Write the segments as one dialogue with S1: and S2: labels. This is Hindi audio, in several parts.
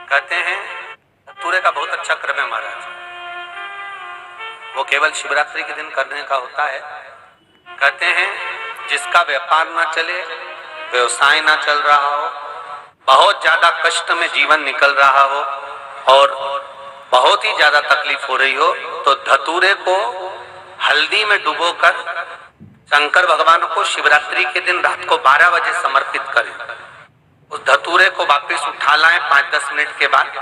S1: कहते हैं धतूरे का बहुत अच्छा क्रम है महाराज, वो केवल शिवरात्रि के दिन करने का होता है। कहते हैं जिसका व्यापार ना चले, व्यवसाय ना चल रहा हो, बहुत ज्यादा कष्ट में जीवन निकल रहा हो और बहुत ही ज्यादा तकलीफ हो रही हो, तो धतूरे को हल्दी में डुबोकर शंकर भगवान को शिवरात्रि के दिन रात को 12 बजे समर्पित करें। उस धतूरे को वापस उठा लाएं 5-10 मिनट के बाद,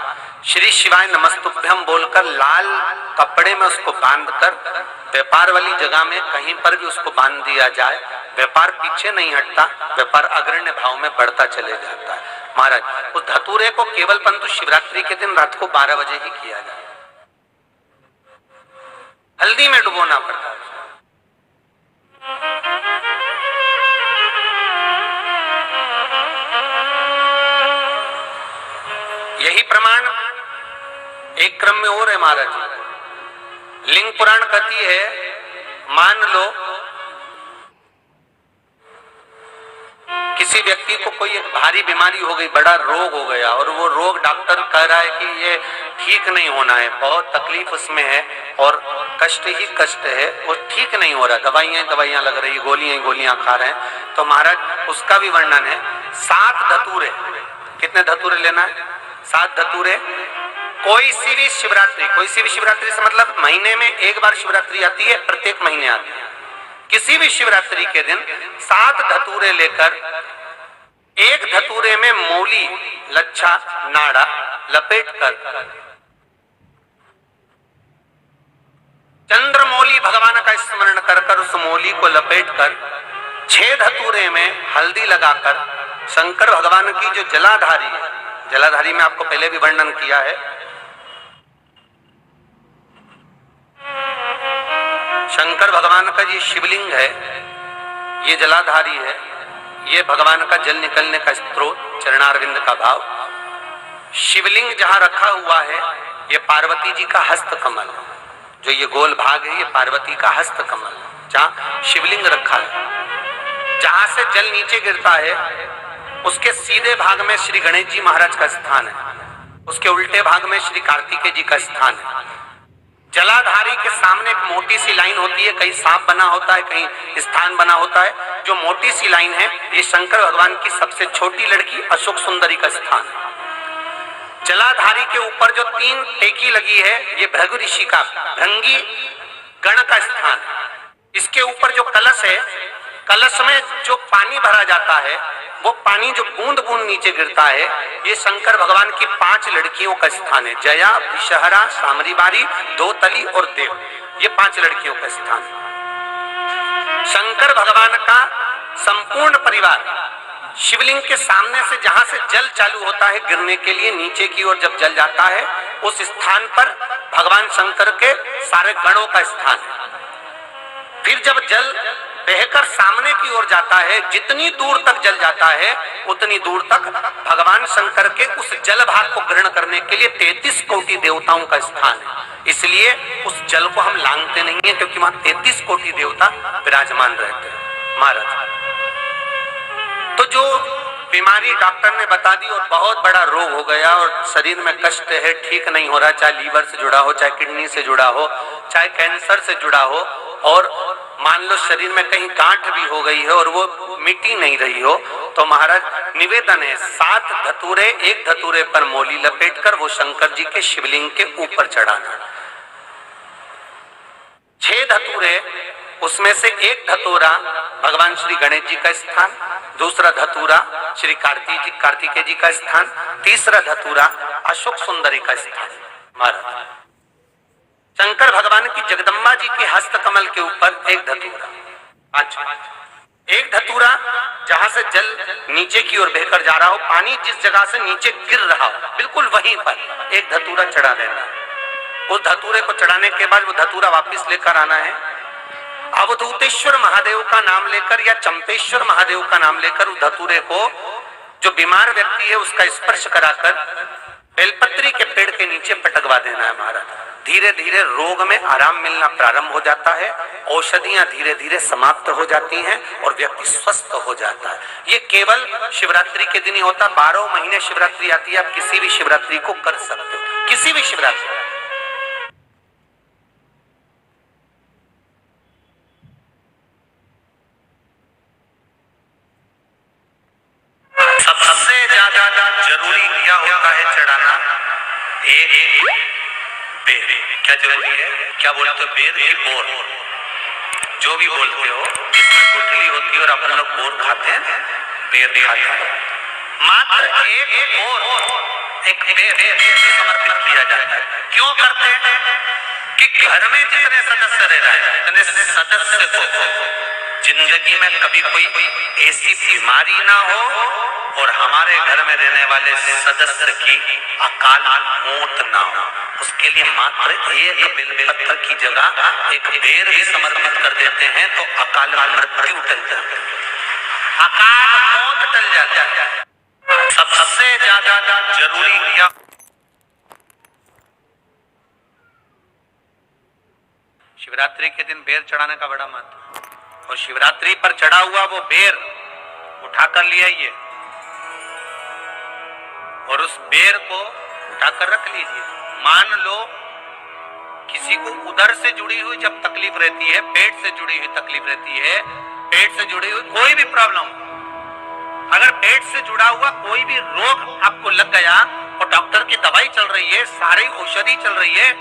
S1: श्री शिवाय नमस्तुभ्यम बोलकर लाल कपड़े में उसको बांधकर व्यापार वाली जगह में कहीं पर भी उसको बांध दिया जाए। व्यापार पीछे नहीं हटता, व्यापार अग्रण्य भाव में बढ़ता चले जाता है। महाराज उस धतूरे को केवल परंतु शिवरात्रि के दिन रात को 12 बजे ही किया जाए, हल्दी में डुबोना पड़ता है। यही प्रमाण एक क्रम में और है महाराज। लिंग पुराण कहती है, मान लो किसी व्यक्ति को कोई एक भारी बीमारी हो गई, बड़ा रोग हो गया और वो रोग डॉक्टर कह रहा है कि ये ठीक नहीं होना है, बहुत तकलीफ उसमें है और कष्ट ही कष्ट है, वो ठीक नहीं हो रहा, दवाइयां लग रही, गोलियां खा रहे हैं। तो महाराज उसका भी वर्णन है। 7 धतूरे, कितने धतूरे लेना है? 7 धतूरे। कोई सी भी शिवरात्रि से मतलब महीने में एक बार शिवरात्रि आती है, प्रत्येक महीने आती है। किसी भी शिवरात्रि के दिन 7 धतूरे लेकर एक धतूरे में मूली, लच्छा, नाड़ा लपेटकर चंद्रमौली भगवान का स्मरण कर उस मौली को लपेटकर 6 धतूरे में हल्दी लगाकर शंकर भगवान की जो जलाधारी है, जलाधारी में आपको पहले भी वर्णन किया है, शंकर भगवान का ये शिवलिंग है, ये जलाधारी है, ये भगवान का जल निकलने का स्रोत, चरणारविंद का भाव। शिवलिंग जहां रखा हुआ है ये पार्वती जी का हस्त कमल, जो ये गोल भाग है ये पार्वती का हस्त कमल, जहां शिवलिंग रखा है। जहां से जल नीचे गिरता है उसके सीधे भाग में श्री गणेश जी महाराज का स्थान है, उसके उल्टे भाग में श्री कार्तिकेय जी का स्थान है। जलाधारी के सामने एक मोटी सी लाइन होती है, कहीं सांप बना होता है, कहीं स्थान बना होता है। जो मोटी सी लाइन है ये शंकर भगवान की सबसे छोटी लड़की अशोक सुंदरी का स्थान है। जलाधारी के ऊपर जो 3 टेकी लगी है ये भृगु ऋषि का भृंगी गण का स्थान है। इसके ऊपर जो कलश है, कलश में जो पानी भरा जाता है वो पानी जो बूंद बूंद नीचे गिरता है ये शंकर भगवान की 5 लड़कियों का स्थान है। जया, विषहरा, सामरीबारी, दोतली और देव, ये 5 लड़कियों का स्थान है। शंकर भगवान का संपूर्ण परिवार शिवलिंग के सामने से जहां से जल चालू होता है गिरने के लिए नीचे की ओर जब जल जाता है उस स्थान पर भगवान शंकर के सारे गणों का स्थान है। फिर जब जल बहकर सामने की ओर जाता है, जितनी दूर तक जल जाता है उतनी दूर तक भगवान शंकर के उस जल भाग को ग्रहण करने के लिए 33 कोटि देवताओं का स्थान है। इसलिए उस जल को हम लांघते नहीं है, क्योंकि वहां 33 कोटि देवता विराजमान रहते हैं। महाराज तो जो बीमारी डॉक्टर ने बता दी और बहुत बड़ा रोग हो गया और शरीर में कष्ट है, ठीक नहीं हो रहा, चाहे लीवर से जुड़ा हो, चाहे किडनी से जुड़ा हो, चाहे कैंसर से जुड़ा हो, और मान लो शरीर में कहीं गांठ भी हो गई है और वो मिटी नहीं रही हो, तो महाराज निवेदन है 7 धतूरे, एक धतूरे पर मौली लपेटकर वो शंकर जी के शिवलिंग के ऊपर चढ़ाना। 6 धतूरे, उसमें से एक धतूरा भगवान श्री गणेश जी का स्थान, दूसरा धतूरा श्री कार्तिकेय जी का स्थान, तीसरा धतूरा अशोक सुंदरी का स्थान। महाराज शंकर भगवान की जगदम्बा जी के हस्त कमल के ऊपर एक धतूरा, अच्छा एक धतूरा जहां से जल नीचे की ओर बहकर जा रहा हो, पानी जिस जगह से नीचे गिर रहा हो बिल्कुल वहीं पर एक धतूरा चढ़ा देना है। उस धतूरे को चढ़ाने के बाद वो धतूरा वापस लेकर आना है, अवधूतेश्वर महादेव का नाम लेकर या चंपेश्वर महादेव का नाम लेकर उस धतूरे को जो बीमार व्यक्ति है उसका स्पर्श कराकर बेलपत्री के पेड़ के नीचे पटकवा देना है। महाराज धीरे धीरे रोग में आराम मिलना प्रारंभ हो जाता है, औषधियां धीरे धीरे समाप्त हो जाती हैं और व्यक्ति स्वस्थ हो जाता है। ये केवल शिवरात्रि के दिन ही होता। 12 महीने शिवरात्रि आती है, आप किसी भी शिवरात्रि को कर सकते हो, किसी भी शिवरात्रि। सबसे ज्यादा जरूरी क्या होता है चढ़ाना? एक बेर। क्या जरूरी है? क्या बोलते हो? बेर की बोर, जो भी बोलते हो, जिसमें गुठली होती है और अपन लोग बोर खाते हैं, बेर खाते हैं। मात्र एक बोर, एक बेर समर्पित किया जाता है। क्यों करते हैं? कि घर में जितने सदस्य रह रहे हैं, उतने सदस्य को जिंदगी में कभी कोई ऐसी बीमारी ना हो और हमारे घर में रहने वाले सदस्य की अकाल मौत ना हो। उसके लिए मात्र एक बेलपत्र की जगह एक बेर भी समर्पित कर देते हैं तो अकाल मृत्यु टल जाती है, अकाल मौत टल जाती है। सबसे ज्यादा जरूरी क्या? शिवरात्रि के दिन बेर चढ़ाने का बड़ा महत्व है। और शिवरात्रि पर चढ़ा हुआ वो बेर उठाकर ले आइए और उस बेर को उठाकर रख लीजिए। मान लो किसी को उदर से जुड़ी हुई जब तकलीफ रहती है, पेट से जुड़ी हुई तकलीफ रहती है, पेट से जुड़ी हुई कोई भी प्रॉब्लम, अगर पेट से जुड़ा हुआ कोई भी रोग आपको लग गया और डॉक्टर की दवाई चल रही है, सारी औषधि चल रही है,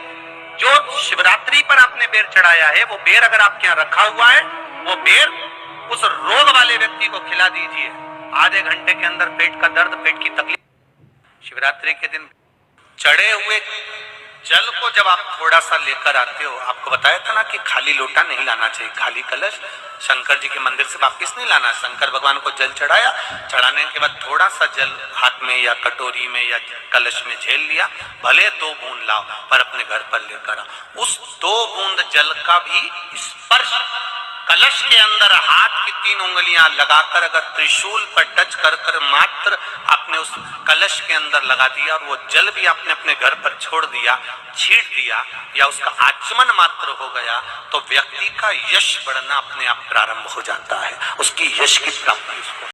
S1: जो शिवरात्रि पर आपने बेर चढ़ाया है वो बेर अगर आपके यहाँ रखा हुआ है, वो बेर उस रोग वाले व्यक्ति को खिला दीजिए। आधे घंटे के अंदर पेट का दर्द, पेट की तकलीफ। शिवरात्रि के दिन चढ़े हुए जल को जब आप थोड़ा सा लेकर आते हो, आपको बताया था ना कि खाली लोटा नहीं लाना चाहिए, खाली कलश शंकर जी के मंदिर से वापस नहीं लाना। शंकर भगवान को जल चढ़ाया, चढ़ाने के बाद थोड़ा सा जल हाथ में या कटोरी में या कलश में झेल लिया, भले 2 बूंद लाओ पर अपने घर पर लेकर आओ। उस 2 बूंद जल का भी स्पर्श कलश के अंदर हाथ की 3 उंगलियां लगाकर अगर त्रिशूल पर टच कर कर मात्र आपने उस कलश के अंदर लगा दिया और वो जल भी आपने अपने घर पर छोड़ दिया, छीट दिया या उसका आचमन मात्र हो गया, तो व्यक्ति का यश बढ़ना अपने आप प्रारंभ हो जाता है, उसकी यश की प्राप्ति उसको